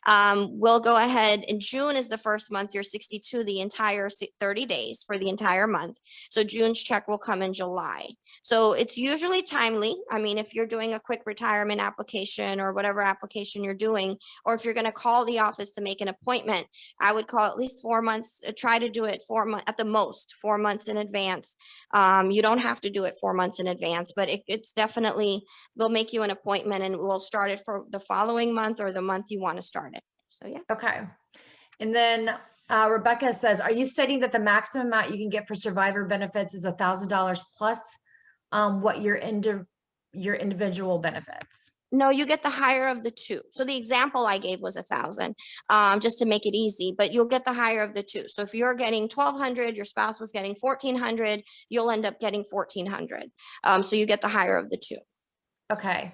We'll go ahead, and June is the first month. You're 62 the entire 30 days for the entire month. So June's check will come in July. So it's usually timely. I mean, if you're doing a quick retirement application or whatever application you're doing, or if you're going to call the office to make an appointment, I would call at least 4 months, try to do it 4 months at the most, 4 months in advance. You don't have to do it 4 months in advance, but it's definitely, they'll make you an appointment and we'll start it for the following month or the month you want to start it. So yeah. Okay. And then Rebecca says, are you stating that the maximum amount you can get for survivor benefits is $1,000 plus what your individual benefits? No, you get the higher of the two. So the example I gave was 1,000, just to make it easy, but you'll get the higher of the two. So if you're getting 1,200, your spouse was getting 1,400, you'll end up getting 1,400. So you get the higher of the two. Okay.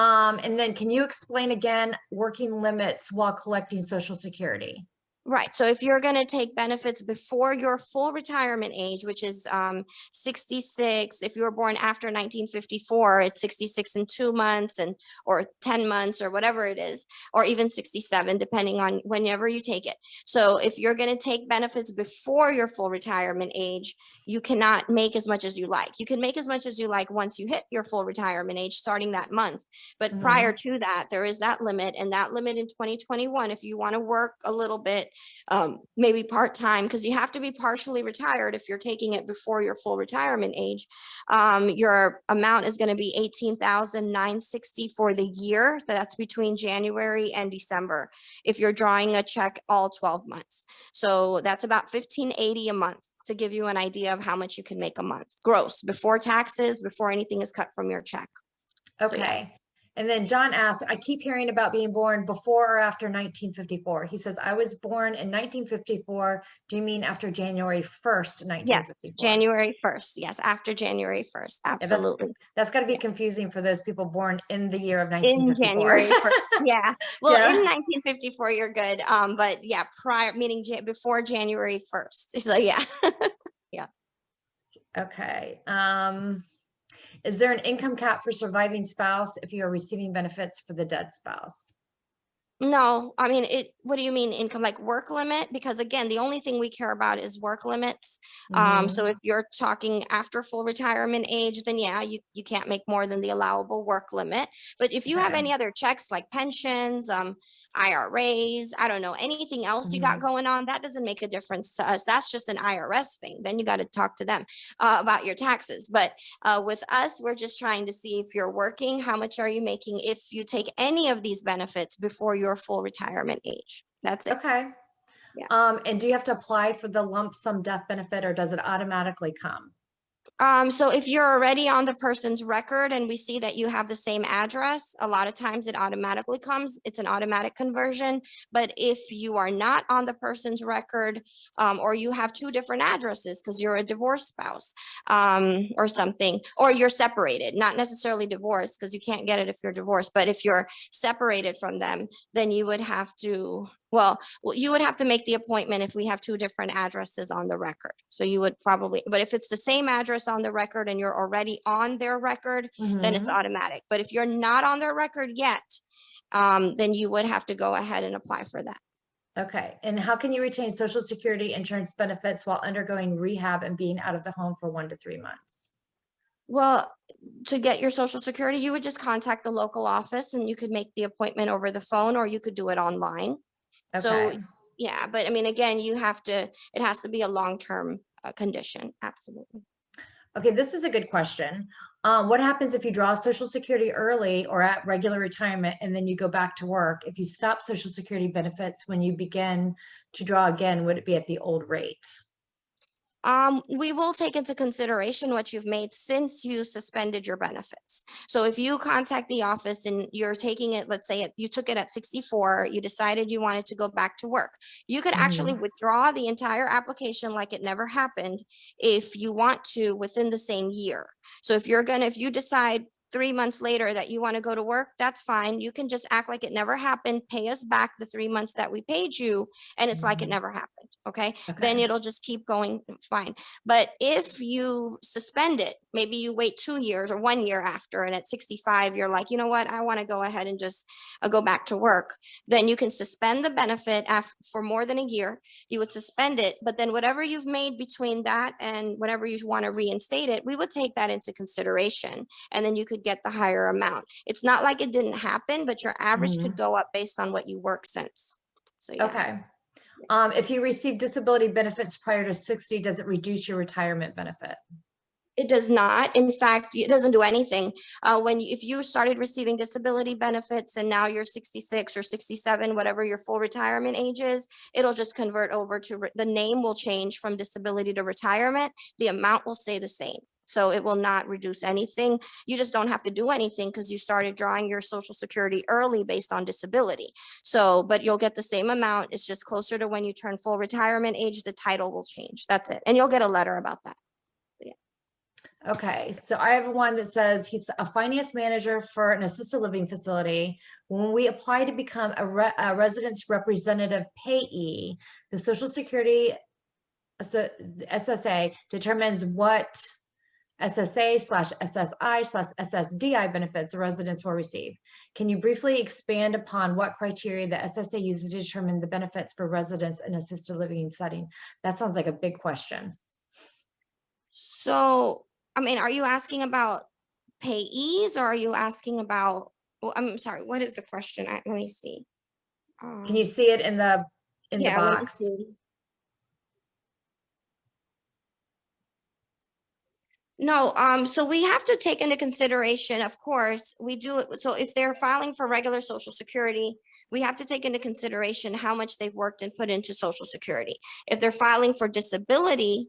And then can you explain again working limits while collecting Social Security? Right. So if you're going to take benefits before your full retirement age, which is 66, if you were born after 1954, it's 66 and 2 months and or 10 months or whatever it is, or even 67, depending on whenever you take it. So if you're going to take benefits before your full retirement age, you cannot make as much as you like. You can make as much as you like once you hit your full retirement age starting that month. But prior to that, there is that limit, and that limit in 2021, if you want to work a little bit, maybe part-time, because you have to be partially retired if you're taking it before your full retirement age. Your amount is going to be $18,960 for the year. That's between January and December if you're drawing a check all 12 months. So that's about $1,580 a month, to give you an idea of how much you can make a month gross before taxes, before anything is cut from your check. Okay. So, yeah. And then John asked, I keep hearing about being born before or after 1954. He says, I was born in 1954. Do you mean after January 1st, 1954? Yes, January 1st. Yes, after January 1st. Absolutely. Yeah, that's got to be confusing for those people born in the year of 1954. In January 1st. Yeah. Well, yeah. In 1954, you're good. But yeah, prior, meaning before January 1st. So yeah. Yeah. Okay. Is there an income cap for surviving spouse if you are receiving benefits for the dead spouse? No, I mean, what do you mean income, like work limit? Because again, the only thing we care about is work limits. So if you're talking after full retirement age, then yeah, you can't make more than the allowable work limit. But if you have any other checks like pensions, IRAs, I don't know, anything else you got going on, that doesn't make a difference to us. That's just an IRS thing. Then you got to talk to them about your taxes. But with us, we're just trying to see if you're working, how much are you making if you take any of these benefits before your full retirement age. That's it. Okay. Yeah. And do you have to apply for the lump sum death benefit, or does it automatically come? So if you're already on the person's record and we see that you have the same address, a lot of times it automatically comes. It's an automatic conversion. But if you are not on the person's record, or you have two different addresses because you're a divorced spouse, or something, or you're separated, not necessarily divorced because you can't get it if you're divorced, but if you're separated from them, then you would have to, well, you would have to make the appointment if we have two different addresses on the record. So you would probably, but if it's the same address on the record and you're already on their record, then it's automatic. But if you're not on their record yet, then you would have to go ahead and apply for that. Okay. And how can you retain Social Security insurance benefits while undergoing rehab and being out of the home for 1 to 3 months? Well, to get your Social Security, you would just contact the local office and you could make the appointment over the phone, or you could do it online. Okay. So yeah, but I mean, again, it has to be a long-term condition. Absolutely. Okay, this is a good question. What happens if you draw Social Security early or at regular retirement and then you go back to work? If you stop Social Security benefits when you begin to draw again, would it be at the old rate? We will take into consideration what you've made since you suspended your benefits. So if you contact the office and you're taking it, let's say you took it at 64, you decided you wanted to go back to work, you could actually withdraw the entire application like it never happened if you want to within the same year. So if you decide 3 months later that you want to go to work, that's fine. You can just act like it never happened, pay us back the 3 months that we paid you, and it's like it never happened. Okay. Then it'll just keep going fine. But if you suspend it, maybe you wait 2 years or 1 year after, and at 65, you're like, you know what, I want to go ahead and just go back to work. Then you can suspend the benefit for more than a year. You would suspend it, but then whatever you've made between that and whenever you want to reinstate it, we would take that into consideration. And then you could get the higher amount. It's not like it didn't happen, but your average could go up based on what you work since. So yeah. Okay. If you receive disability benefits prior to 60, does it reduce your retirement benefit? It does not. In fact, it doesn't do anything. If you started receiving disability benefits and now you're 66 or 67, whatever your full retirement age is, it'll just convert over to the name will change from disability to retirement. The amount will stay the same. So it will not reduce anything. You just don't have to do anything because you started drawing your Social Security early based on disability. So, but you'll get the same amount. It's just closer to when you turn full retirement age, the title will change. That's it. And you'll get a letter about that. Okay, so I have one that says he's a finance manager for an assisted living facility. When we apply to become a residence representative payee, the Social Security the SSA determines what SSA/SSI/SSDI benefits the residents will receive. Can you briefly expand upon what criteria the SSA uses to determine the benefits for residents in assisted living setting? That sounds like a big question. So, I mean, are you asking about payees or are you asking about, well, I'm sorry, what is the question? Let me see. Can you see it in the Yeah, let me box? see. No, so we have to take into consideration, of course, we do, so if they're filing for regular Social Security, we have to take into consideration how much they've worked and put into Social Security. If they're filing for disability,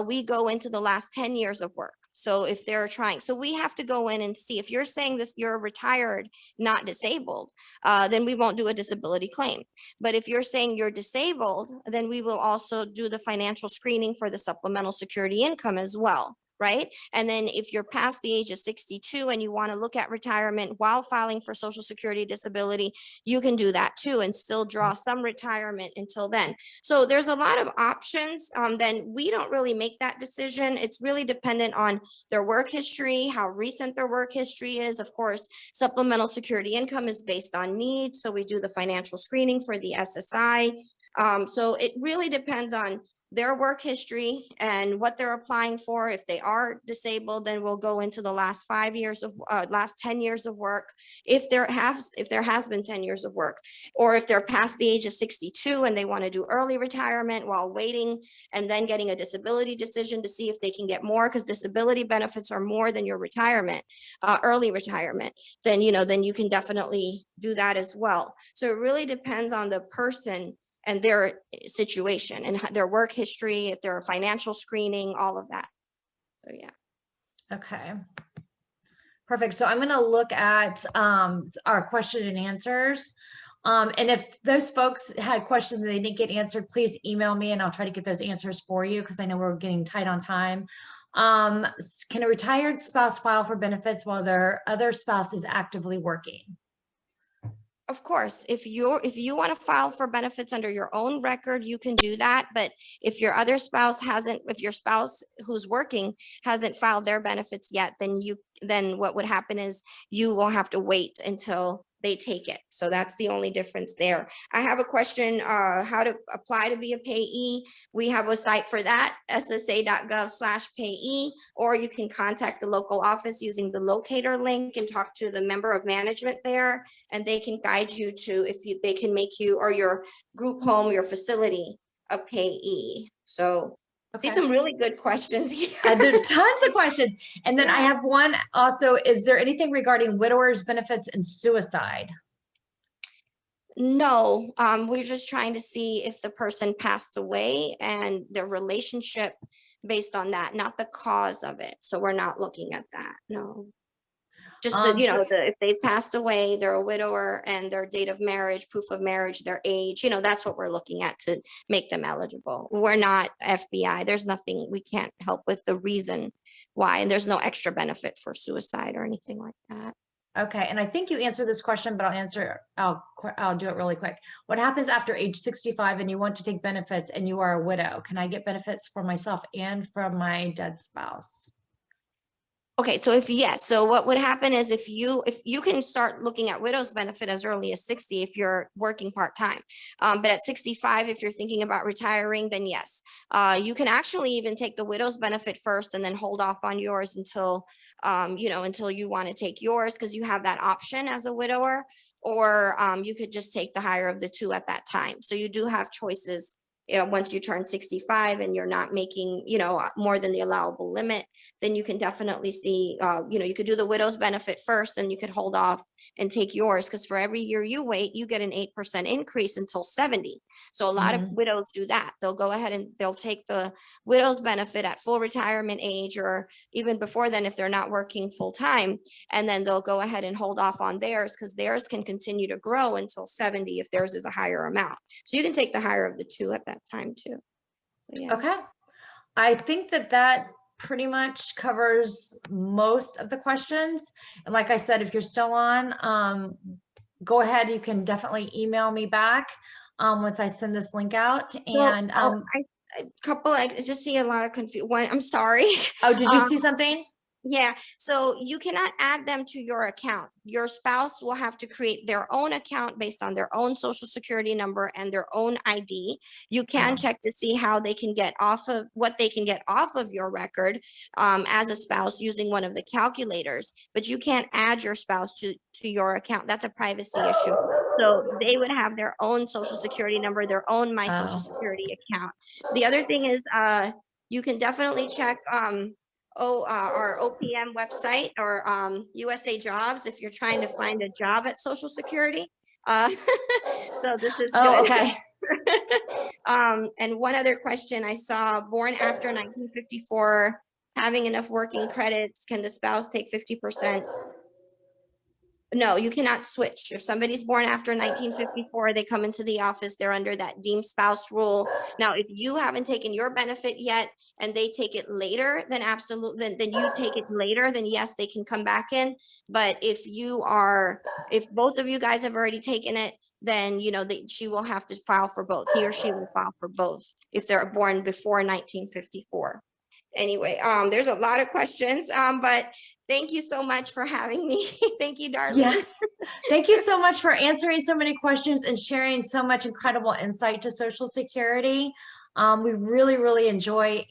we go into the last 10 years of work. So if they're trying, so we have to go in and see if you're saying this, you're retired, not disabled, then we won't do a disability claim. But if you're saying you're disabled, then we will also do the financial screening for the supplemental security income as well. Right? And then if you're past the age of 62 and you want to look at retirement while filing for Social Security disability, you can do that too and still draw some retirement until then. So there's a lot of options. Then we don't really make that decision. It's really dependent on their work history, how recent their work history is. Of course, supplemental security income is based on need. So we do the financial screening for the SSI. So it really depends on their work history and what they're applying for. If they are disabled, then we'll go into the last 5 years of last 10 years of work. If there has been 10 years of work, or if they're past the age of 62 and they want to do early retirement while waiting and then getting a disability decision to see if they can get more, because disability benefits are more than your retirement, early retirement, then then you can definitely do that as well. So it really depends on the person and their situation and their work history, if they're a financial screening, all of that. So yeah. Okay. Perfect. So I'm going to look at our question and answers. And if those folks had questions and they didn't get answered, please email me and I'll try to get those answers for you because I know we're getting tight on time. Can a retired spouse file for benefits while their other spouse is actively working? Of course, if you want to file for benefits under your own record, you can do that. But if your other spouse hasn't, if your spouse who's working hasn't filed their benefits yet, then what would happen is you will have to wait until they take it. So that's the only difference there. I have a question, how to apply to be a payee. We have a site for that, ssa.gov/payee, or you can contact the local office using the locator link and talk to the member of management there, and they can guide you to they can make you or your group home, your facility, a payee. So see some really good questions here. There's tons of questions. And then I have one also, is there anything regarding widowers benefits and suicide? No, we're just trying to see if the person passed away and their relationship based on that, not the cause of it. So we're not looking at that. No. Just if they've passed away, they're a widower, and their date of marriage, proof of marriage, their age, that's what we're looking at to make them eligible. We're not FBI. There's nothing, we can't help with the reason why, and there's no extra benefit for suicide or anything like that. Okay, and I think you answered this question, but I'll do it really quick. What happens after age 65 and you want to take benefits and you are a widow? Can I get benefits for myself and from my dead spouse? Okay, so so what would happen is if you can start looking at widow's benefit as early as 60 if you're working part-time. But at 65, if you're thinking about retiring, then yes. You can actually even take the widow's benefit first and then hold off on yours until until you want to take yours, because you have that option as a widower, or you could just take the higher of the two at that time. So you do have choices. Once you turn 65 and you're not making, more than the allowable limit, then you can definitely see, you could do the widow's benefit first and you could hold off and take yours, because for every year you wait, you get an 8% increase until 70. So a lot of widows do that. They'll go ahead and they'll take the widow's benefit at full retirement age, or even before then if they're not working full time, and then they'll go ahead and hold off on theirs, because theirs can continue to grow until 70 if theirs is a higher amount. So you can take the higher of the two at that time too. So, yeah. Okay. I think that pretty much covers most of the questions. And like I said, if you're still on, go ahead. You can definitely email me back once I send this link out. So, And I just see a lot of confusion. I'm sorry. oh, did you see something? Yeah, so you cannot add them to your account. Your spouse will have to create their own account based on their own social security number and their own ID. You can check to see how they can get off of what they can get off of your record as a spouse using one of the calculators, but you can't add your spouse to your account. That's a privacy issue. So they would have their own social security number, their own My Social Security account. The other thing is you can definitely check our OPM website or USA Jobs if you're trying to find a job at Social Security. So this is good. Okay. And one other question I saw, born after 1954, having enough working credits, can the spouse take 50%? No, you cannot switch. If somebody's born after 1954, they come into the office, they're under that deemed spouse rule. Now, if you haven't taken your benefit yet and they take it later, then absolutely, then you take it later, then yes, they can come back in. But if both of you guys have already taken it, then, she will have to file for both. He or she will file for both if they're born before 1954. Anyway, there's a lot of questions, but thank you so much for having me. Thank you, Darlene. Yes. Thank you so much for answering so many questions and sharing so much incredible insight to Social Security. We really, really enjoyed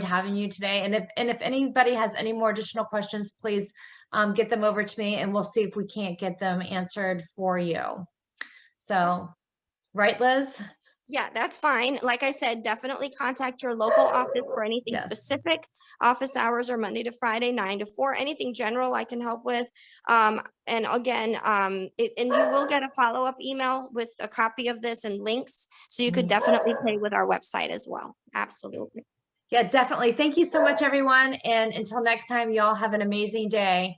having you today. And if anybody has any more additional questions, please get them over to me and we'll see if we can't get them answered for you. So, right, Liz? Yeah, that's fine. Like I said, definitely contact your local office for anything specific. Office hours are Monday to Friday, 9 to 4. Anything general I can help with. And again, and you will get a follow-up email with a copy of this and links. So you could definitely pay with our website as well. Absolutely. Yeah, definitely. Thank you so much, everyone. And until next time, y'all have an amazing day.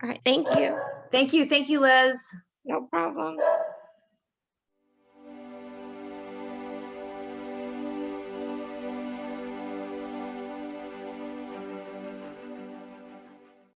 All right. Thank you. Thank you. Thank you, Liz. No problem.